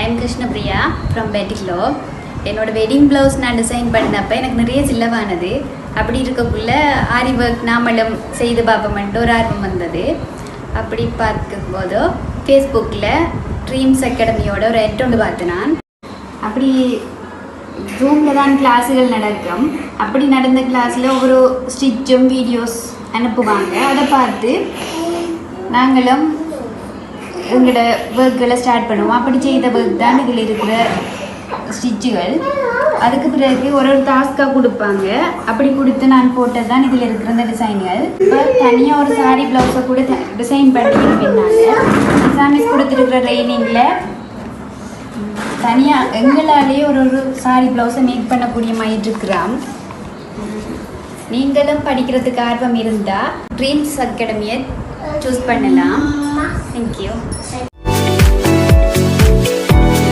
I'm Krishna Priya from Bettiklo. என்னோட wedding blouse நான் design பண்ணப்போ எனக்கு நிறைய சில்லவானது. அப்படி இருக்கக்குள்ள ஆரி ஒர்க் நாமளும் செய்து பார்ப்போம்ட்டு ஒரு ஆர்வம் வந்தது. அப்படி பார்க்கும்போது ஃபேஸ்புக்கில் ட்ரீம்ஸ் அகாடமியோட ஒரு எட் ஒன்று பார்த்தேன் நான். அப்படி ஜூமில் தான் கிளாஸுகள் நடக்கும். அப்படி நடந்த கிளாஸில் ஒவ்வொரு ஸ்டிச்சும் வீடியோஸ் அனுப்புவாங்க. அதை பார்த்து நாங்களும் எங்களோட ஒர்க்குகளை ஸ்டார்ட் பண்ணுவோம். அப்படி செய்த ஒர்க் தான் இதில் இருக்கிற ஸ்டிச்சுகள். அதுக்கு பிறகு ஒரு டாஸ்காக கொடுப்பாங்க. அப்படி கொடுத்து நான் போட்டது தான் இதில் இருக்கிற இந்த டிசைன்கள். இப்போ தனியாக ஒரு சாரி ப்ளவுஸை கூட டிசைன் பண்ணியிருப்பேன்னாங்க. சாமிஸ் கொடுத்துருக்குற ட்ரைனிங்கில் தனியாக எங்களாலேயே ஒரு சாரி ப்ளவுஸை மேக் பண்ணக்கூடிய மாதிரி இருக்கிறோம். நீங்களும் படிக்கிறதுக்கு ஆர்வம் இருந்தால் ட்ரீம்ஸ் அகாடமியை சூஸ் பண்ணலாம். தேங்க்யூ.